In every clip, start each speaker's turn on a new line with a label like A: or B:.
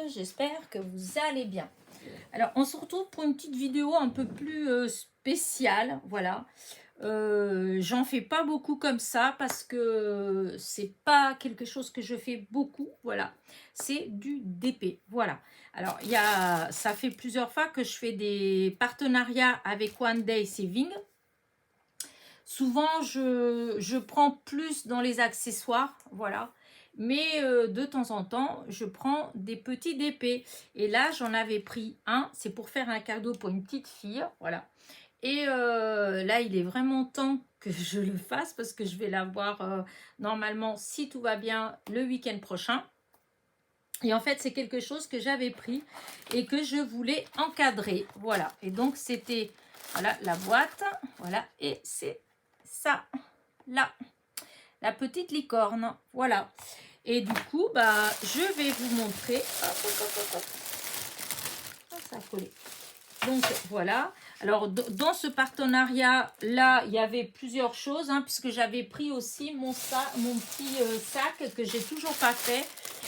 A: j'espère que vous allez bien. Alors, on se retrouve pour une petite vidéo un peu plus spéciale, voilà. J'en fais pas beaucoup comme ça parce que c'est pas quelque chose que je fais beaucoup, voilà. C'est du DP, voilà. Alors, ça fait plusieurs fois que je fais des partenariats avec One Day Saving. Souvent, je prends plus dans les accessoires, voilà. Mais de temps en temps, je prends des petits DP. Et là, j'en avais pris un. C'est pour faire un cadeau pour une petite fille, voilà. Et là, il est vraiment temps que je le fasse parce que je vais l'avoir normalement, si tout va bien, le week-end prochain. Et en fait, c'est quelque chose que j'avais pris et que je voulais encadrer, voilà. Et donc, c'était, voilà, la boîte, voilà. Et c'est ça, là, la petite licorne, voilà. Et du coup, bah, je vais vous montrer. Hop, hop, hop, hop, hop. Ah, ça a collé. Donc, voilà. Alors, dans ce partenariat-là, il y avait plusieurs choses, hein, puisque j'avais pris aussi mon petit sac que j'ai toujours pas fait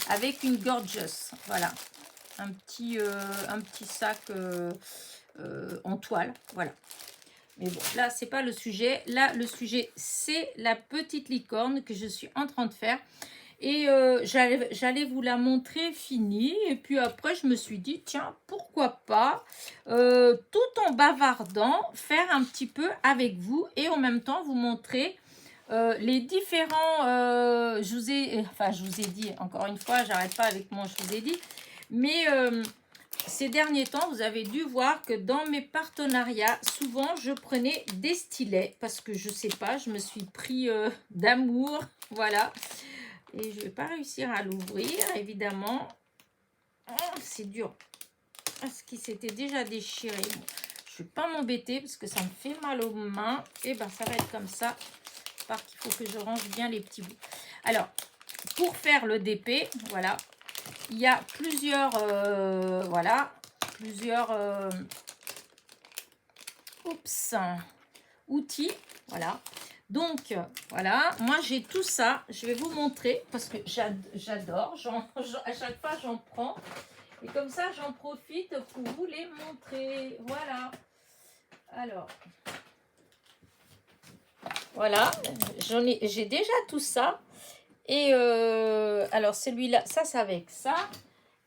A: avec une Gorgeous. Voilà. Un petit sac en toile. Voilà. Mais bon, là, c'est pas le sujet. Là, le sujet, c'est la petite licorne que je suis en train de faire. Et j'allais vous la montrer finie. Et puis après, je me suis dit, tiens, pourquoi pas, tout en bavardant, faire un petit peu avec vous. Et en même temps, vous montrer les différents... je vous ai dit, encore une fois, j'arrête pas avec mon je vous ai dit. Mais... ces derniers temps, vous avez dû voir que dans mes partenariats, souvent, je prenais des stylets parce que je sais pas, je me suis pris d'amour, voilà. Et je vais pas réussir à l'ouvrir, évidemment. Oh, c'est dur. Parce qu'il s'était déjà déchiré. Bon, je vais pas m'embêter parce que ça me fait mal aux mains. Et ben, ça va être comme ça. Parce qu'il faut que je range bien les petits bouts. Alors, pour faire le DP, voilà. Il y a plusieurs, outils, voilà. Donc, voilà, moi j'ai tout ça, je vais vous montrer parce que j'adore, à chaque fois j'en prends et comme ça j'en profite pour vous les montrer, voilà. Alors, voilà, j'ai déjà tout ça et alors celui-là, ça c'est avec ça.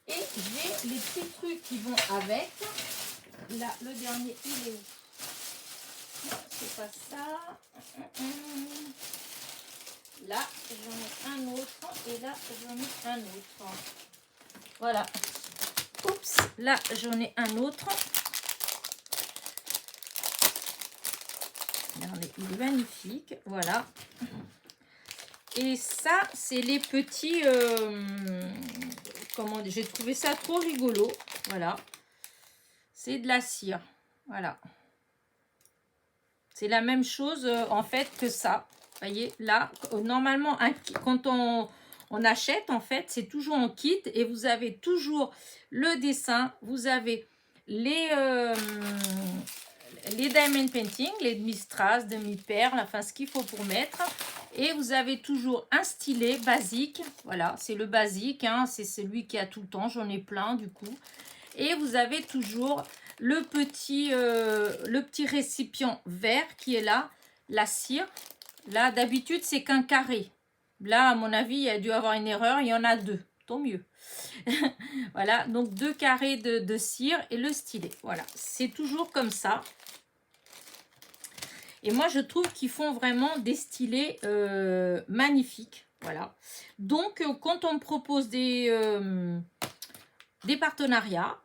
A: Et j'ai les petits trucs qui vont avec. Là, le dernier, il est où? Non, c'est pas ça. Là, j'en ai un autre. Et là, j'en ai un autre. Voilà. Oups, là, j'en ai un autre. Regardez, il est magnifique. Voilà. Et ça, c'est les petits... comment dire, j'ai trouvé ça trop rigolo. Voilà. C'est de la cire. Voilà. C'est la même chose en fait que ça. Vous voyez, là, normalement, quand on achète, en fait, c'est toujours en kit. Et vous avez toujours le dessin. Vous avez les diamond painting, les demi-strass, demi-perles, enfin, ce qu'il faut pour mettre. Et vous avez toujours un stylet basique. Voilà, c'est le basique. Hein, c'est celui qui a tout le temps. J'en ai plein, du coup. Et vous avez toujours le petit récipient vert qui est là, la cire. Là, d'habitude, c'est qu'un carré. Là, à mon avis, il y a dû avoir une erreur. Il y en a deux. Tant mieux. Voilà, donc 2 carrés de cire et le stylet. Voilà, c'est toujours comme ça. Et moi, je trouve qu'ils font vraiment des stylets magnifiques. Voilà. Donc, quand on me propose des partenariats,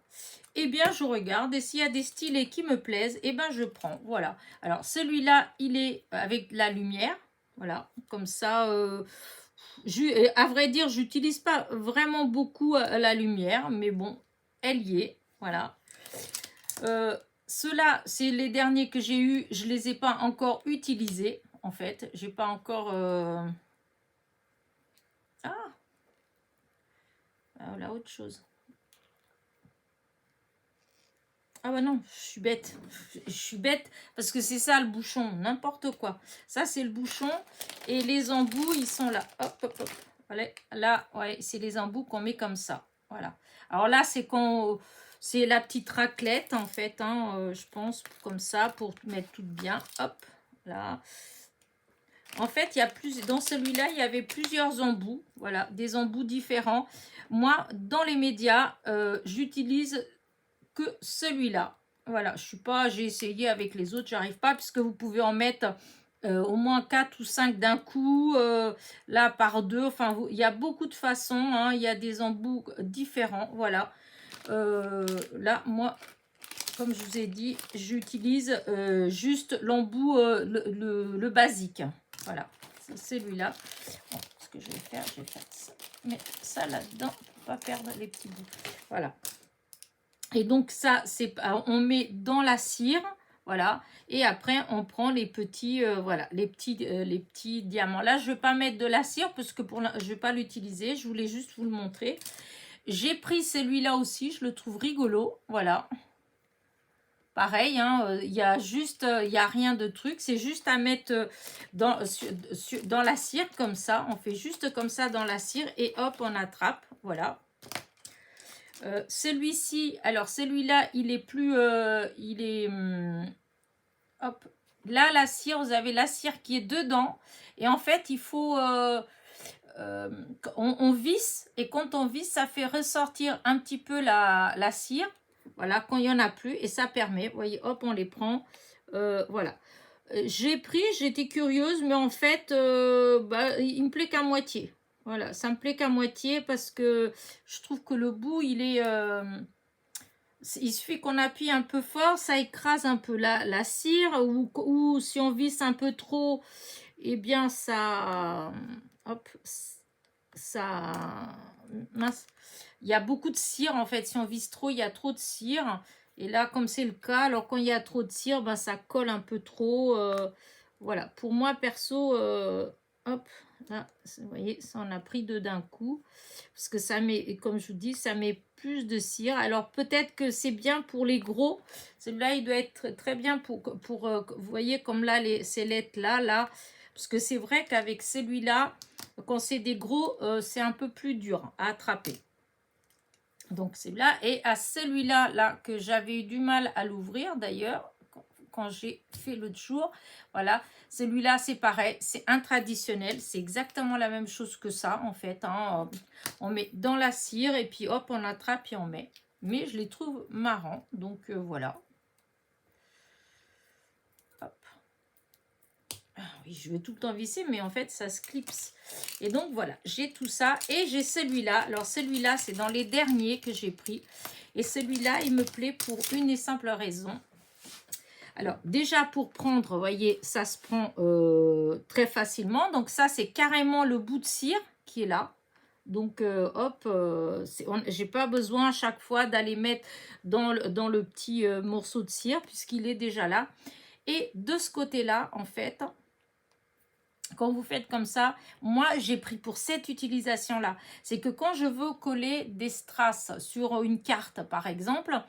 A: eh bien, je regarde et s'il y a des stylets qui me plaisent, eh bien, je prends. Voilà. Alors, celui-là, il est avec la lumière. Voilà. Comme ça, à vrai dire, j'utilise pas vraiment beaucoup la lumière, mais bon, elle y est. Voilà. Ceux-là, c'est les derniers que j'ai eus. Je les ai pas encore utilisés, en fait. J'ai pas encore... Ah, voilà, autre chose. Ah bah non, je suis bête. Je suis bête parce que c'est ça le bouchon, n'importe quoi. Ça, c'est le bouchon et les embouts, ils sont là. Hop, hop, hop. Voilà, là, ouais, c'est les embouts qu'on met comme ça. Voilà. Alors là, c'est la petite raclette, en fait, hein, je pense, comme ça, pour mettre tout bien. Hop, là. En fait, dans celui-là, il y avait plusieurs embouts. Voilà, des embouts différents. Moi, dans les médias, j'utilise que celui-là. Voilà, j'ai essayé avec les autres, j'arrive pas, puisque vous pouvez en mettre au moins 4 ou 5 d'un coup, là par deux. Enfin, il y a beaucoup de façons, hein, il y a des embouts différents. Voilà. Là, moi, comme je vous ai dit, j'utilise juste l'embout, le basique. Voilà, c'est celui-là. Bon, ce que je vais faire ça. Mettre ça là-dedans pour pas perdre les petits bouts. Voilà. Et donc ça, on met dans la cire, voilà. Et après, on prend les petits, voilà, les petits diamants. Là, je vais pas mettre de la cire parce que je vais pas l'utiliser. Je voulais juste vous le montrer. J'ai pris celui-là aussi, je le trouve rigolo, voilà. Pareil, hein, il y a rien de truc, c'est juste à mettre dans la cire comme ça. On fait juste comme ça dans la cire et hop, on attrape, voilà. Celui-ci, alors celui-là, il est plus, hop, là la cire, vous avez la cire qui est dedans et en fait il faut, on visse et quand on visse, ça fait ressortir un petit peu la cire, voilà, quand il y en a plus et ça permet, vous voyez, hop, on les prend, voilà. J'étais curieuse, mais en fait, il me plaît qu'à moitié. Voilà, ça me plaît qu'à moitié parce que je trouve que le bout, il suffit qu'on appuie un peu fort, ça écrase un peu la cire ou si on visse un peu trop, eh bien ça, hop, ça, mince, il y a beaucoup de cire en fait. Si on visse trop, il y a trop de cire. Et là, comme c'est le cas, alors quand il y a trop de cire, ben, ça colle un peu trop. Voilà, pour moi perso, hop, là, vous voyez, ça on a pris deux d'un coup. Parce que ça met, comme je vous dis, ça met plus de cire. Alors peut-être que c'est bien pour les gros. Celui-là, il doit être très bien pour vous voyez, comme là, ces lettres-là, là. Parce que c'est vrai qu'avec celui-là, quand c'est des gros, c'est un peu plus dur à attraper. Donc c'est là. Et à celui-là, là, que j'avais eu du mal à l'ouvrir d'ailleurs, quand j'ai fait l'autre jour. Voilà, celui-là, c'est pareil, c'est un traditionnel. C'est exactement la même chose que ça, en fait. Hein. On met dans la cire et puis hop, on attrape et on met. Mais je les trouve marrants. Donc voilà. Oui, je vais tout le temps visser, mais en fait, ça se clipse. Et donc, voilà, j'ai tout ça. Et j'ai celui-là. Alors, celui-là, c'est dans les derniers que j'ai pris. Et celui-là, il me plaît pour une et simple raison. Alors, déjà, pour prendre, vous voyez, ça se prend très facilement. Donc, ça, c'est carrément le bout de cire qui est là. Donc, hop, j'ai pas besoin à chaque fois d'aller mettre dans le petit morceau de cire puisqu'il est déjà là. Et de ce côté-là, en fait, quand vous faites comme ça, moi j'ai pris pour cette utilisation là, c'est que quand je veux coller des strass sur une carte par exemple,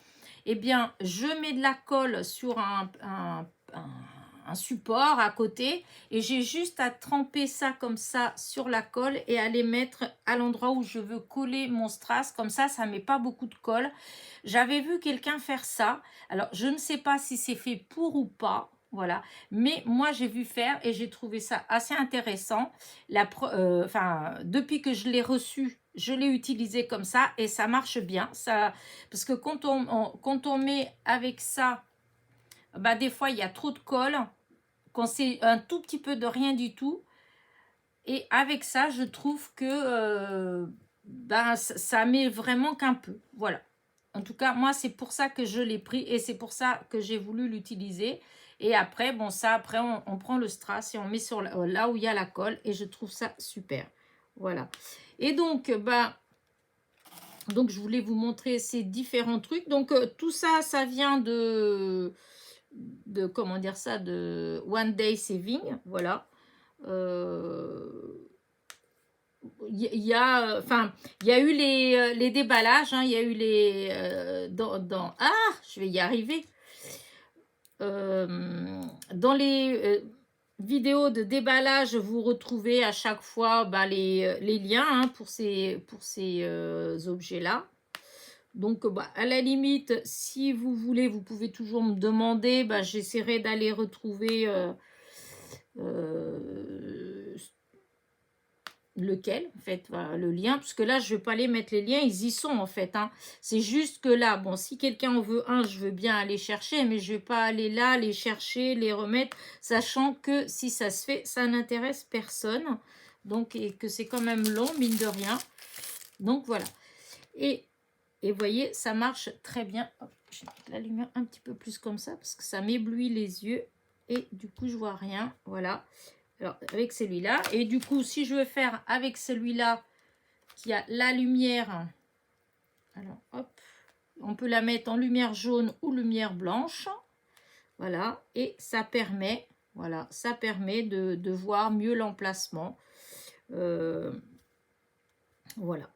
A: eh bien je mets de la colle sur un support à côté et j'ai juste à tremper ça comme ça sur la colle et à les mettre à l'endroit où je veux coller mon strass, comme ça ça met pas beaucoup de colle. J'avais vu quelqu'un faire ça, alors je ne sais pas si c'est fait pour ou pas. Voilà, mais moi j'ai vu faire et j'ai trouvé ça assez intéressant. Depuis que je l'ai reçu, je l'ai utilisé comme ça et ça marche bien. Parce que quand on met avec ça, bah, des fois il y a trop de colle, quand c'est un tout petit peu de rien du tout. Et avec ça, je trouve que ça met vraiment qu'un peu. Voilà. En tout cas, moi, c'est pour ça que je l'ai pris et c'est pour ça que j'ai voulu l'utiliser. Et après, bon, ça, après, on prend le strass et on met sur là où il y a la colle et je trouve ça super. Voilà. Et donc, donc je voulais vous montrer ces différents trucs. Donc, tout ça, ça vient de comment dire ça, de One Day Saving. Voilà. Il y a eu les déballages, hein, il y a eu les je vais y arriver. Dans les vidéos de déballage, vous retrouvez à chaque fois les liens, hein, pour ces objets-là. Donc, bah, à la limite, si vous voulez, vous pouvez toujours me demander. Bah, j'essaierai d'aller retrouver euh, lequel, en fait, voilà, le lien. Parce que là, je ne vais pas les mettre les liens, ils y sont, en fait. Hein. C'est juste que là, bon, si quelqu'un en veut un, je veux bien aller chercher, mais je ne vais pas aller là, les chercher, les remettre, sachant que si ça se fait, ça n'intéresse personne. Donc, et que c'est quand même long, mine de rien. Donc, voilà. Et vous voyez, ça marche très bien. Hop, je vais mettre la lumière un petit peu plus comme ça parce que ça m'éblouit les yeux et du coup, je vois rien. Voilà. Alors, avec celui-là. Et du coup, si je veux faire avec celui-là qui a la lumière, alors, hop, on peut la mettre en lumière jaune ou lumière blanche. Voilà. Et ça permet, voilà, ça permet de voir mieux l'emplacement. Voilà.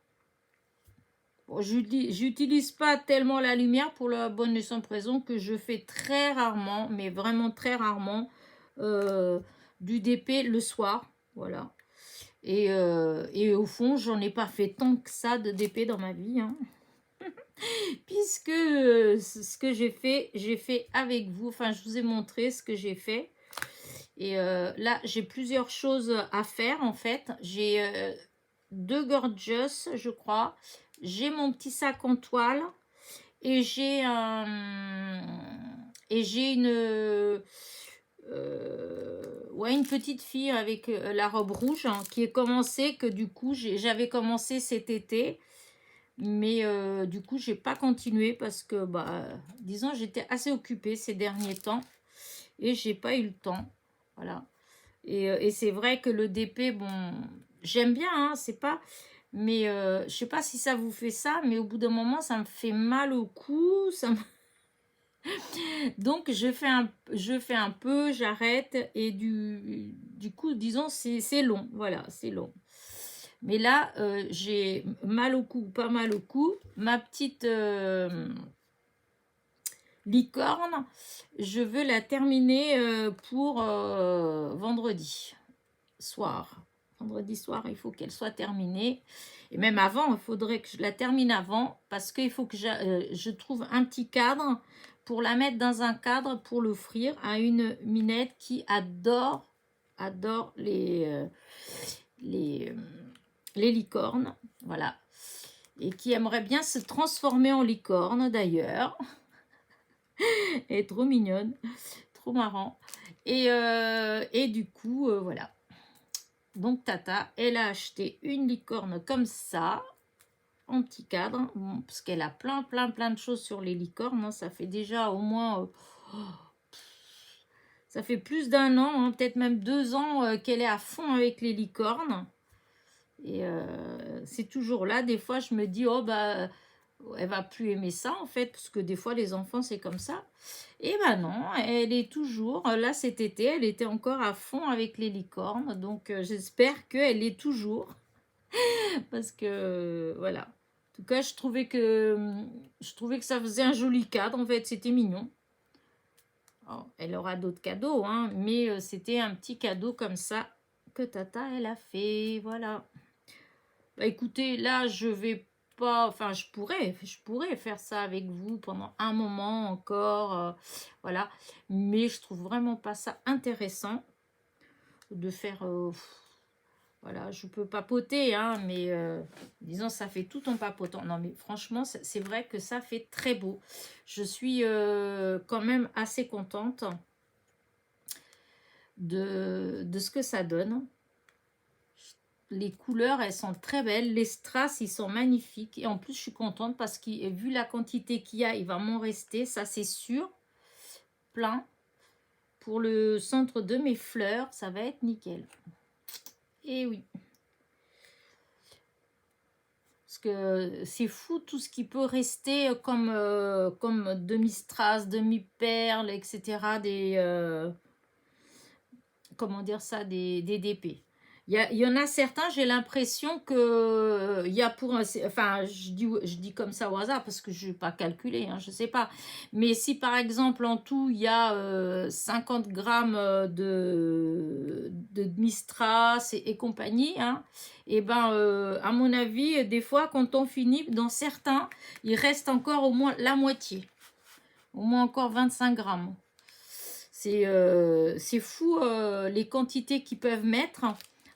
A: Bon, j'utilise pas tellement la lumière pour la bonne et simple raison que je fais très rarement, mais vraiment très rarement, du DP le soir. Voilà. Et au fond, j'en ai pas fait tant que ça de DP dans ma vie. Hein. Puisque ce que j'ai fait avec vous. Enfin, je vous ai montré ce que j'ai fait. Et là, j'ai plusieurs choses à faire en fait. J'ai 2 gorgeous, je crois. J'ai mon petit sac en toile et j'ai ouais, une petite fille avec la robe rouge hein, qui est commencé, que du coup j'avais commencé cet été, mais du coup j'ai pas continué parce que bah disons j'étais assez occupée ces derniers temps et j'ai pas eu le temps. Voilà. Et c'est vrai que le DP, bon, j'aime bien, hein, c'est pas... Mais je sais pas si ça vous fait ça, mais au bout d'un moment, ça me fait mal au cou. Donc, je fais un peu, j'arrête. Et du coup, disons, c'est long. Voilà, c'est long. Mais là, j'ai mal au cou, pas mal au cou. Ma petite licorne, je veux la terminer pour vendredi soir. Vendredi soir, il faut qu'elle soit terminée. Et même avant, il faudrait que je la termine avant parce qu'il faut que je trouve un petit cadre pour la mettre dans un cadre pour l'offrir à une minette qui adore les licornes. Voilà. Et qui aimerait bien se transformer en licorne d'ailleurs. Elle est trop mignonne, trop marrant. Et du coup, voilà. Donc Tata, elle a acheté une licorne comme ça, en petit cadre, bon, parce qu'elle a plein de choses sur les licornes. Hein, ça fait déjà au moins, ça fait plus d'1 an, hein, peut-être même 2 ans qu'elle est à fond avec les licornes. Et c'est toujours là. Des fois, je me dis, oh bah, elle va plus aimer ça en fait, parce que des fois les enfants c'est comme ça. Et ben non, elle est toujours là cet été, elle était encore à fond avec les licornes, donc j'espère qu'elle est toujours, parce que voilà. En tout cas, je trouvais que ça faisait un joli cadre en fait, c'était mignon. Alors, elle aura d'autres cadeaux, hein, mais c'était un petit cadeau comme ça que Tata elle a fait, voilà. Bah écoutez, là je vais pas, enfin je pourrais faire ça avec vous pendant un moment encore, voilà, mais je trouve vraiment pas ça intéressant de faire, voilà, je peux papoter, hein, mais disons ça fait tout en papotant. Non mais franchement, c'est vrai que ça fait très beau. Je suis quand même assez contente de ce que ça donne. Les couleurs, elles sont très belles. Les strass, ils sont magnifiques. Et en plus, je suis contente parce que vu la quantité qu'il y a, il va m'en rester. Ça, c'est sûr. Plein. Pour le centre de mes fleurs, ça va être nickel. Et oui. Parce que c'est fou tout ce qui peut rester comme demi-strass, demi-perles, etc. Comment dire ça, des DP. Il y en a certains, j'ai l'impression que il y a pour un, enfin, je dis comme ça au hasard parce que je ne vais pas calculer, hein, je ne sais pas. Mais si par exemple en tout il y a 50 grammes de Mistras et compagnie, hein, et ben à mon avis, des fois quand on finit, dans certains, il reste encore au moins la moitié, au moins encore 25 grammes. C'est fou les quantités qu'ils peuvent mettre.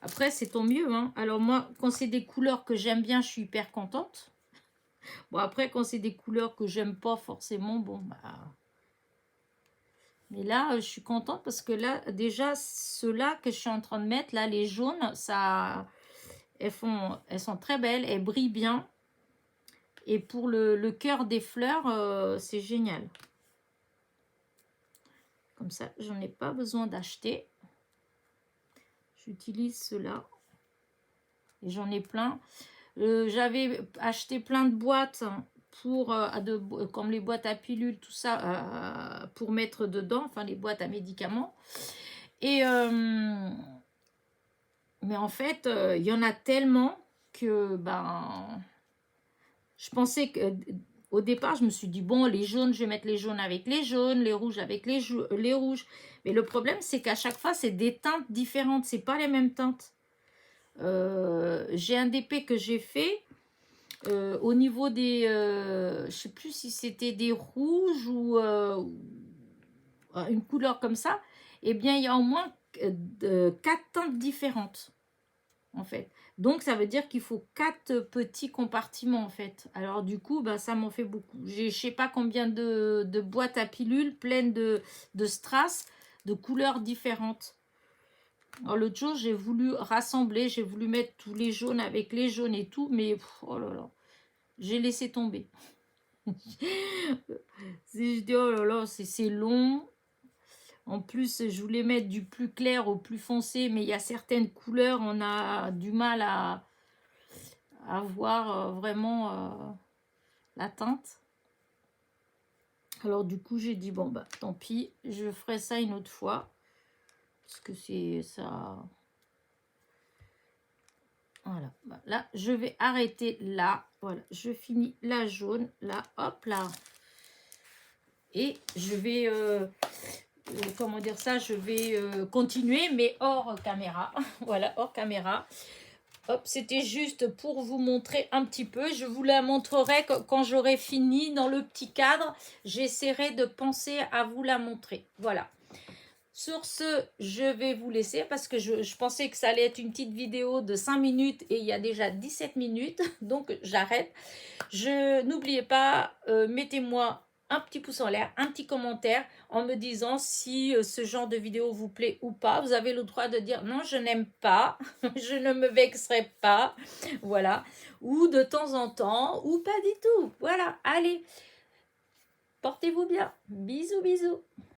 A: Après, c'est tant mieux. Hein. Alors moi, quand c'est des couleurs que j'aime bien, je suis hyper contente. Bon, après, quand c'est des couleurs que j'aime pas forcément, bon, bah... Mais là, je suis contente parce que là, déjà, ceux-là que je suis en train de mettre, là, les jaunes, ça... elles sont très belles, elles brillent bien. Et pour le cœur des fleurs, c'est génial. Comme ça, j'en ai pas besoin d'acheter. J'utilise ceux-là. Et j'en ai plein. J'avais acheté plein de boîtes pour, comme les boîtes à pilules, tout ça, pour mettre dedans, enfin les boîtes à médicaments. Et mais en fait, il y en a tellement que ben, je pensais que au départ, je me suis dit bon, les jaunes, je vais mettre les jaunes avec les jaunes, les rouges avec les rouges. Mais le problème, c'est qu'à chaque fois, c'est des teintes différentes, c'est pas les mêmes teintes. J'ai un DP que j'ai fait. Au niveau des, je sais plus si c'était des rouges ou une couleur comme ça, eh bien il y a au moins 4 teintes différentes en fait. Donc ça veut dire qu'il faut 4 petits compartiments en fait. Alors du coup, bah, ça m'en fait beaucoup. J'ai je sais pas combien de boîtes à pilules pleines de strass de couleurs différentes. Alors l'autre jour, j'ai voulu rassembler, j'ai voulu mettre tous les jaunes avec les jaunes et tout, mais oh là là, j'ai laissé tomber. Je dis oh là là, c'est long. En plus, je voulais mettre du plus clair au plus foncé, mais il y a certaines couleurs, on a du mal à voir vraiment la teinte. Alors du coup, j'ai dit bon bah tant pis, je ferai ça une autre fois parce que c'est ça. Voilà, là je vais arrêter là. Voilà, je finis la jaune là, hop là. Et je vais comment dire ça, je vais continuer mais hors caméra. Voilà, hors caméra. Hop, c'était juste pour vous montrer un petit peu. Je vous la montrerai quand j'aurai fini dans le petit cadre. J'essaierai de penser à vous la montrer. Voilà. Sur ce, je vais vous laisser parce que je pensais que ça allait être une petite vidéo de 5 minutes et il y a déjà 17 minutes. Donc, j'arrête. N'oubliez pas, mettez-moi un petit pouce en l'air, un petit commentaire en me disant si ce genre de vidéo vous plaît ou pas. Vous avez le droit de dire non, je n'aime pas, je ne me vexerai pas, voilà. Ou de temps en temps, ou pas du tout. Voilà, allez, portez-vous bien. Bisous, bisous.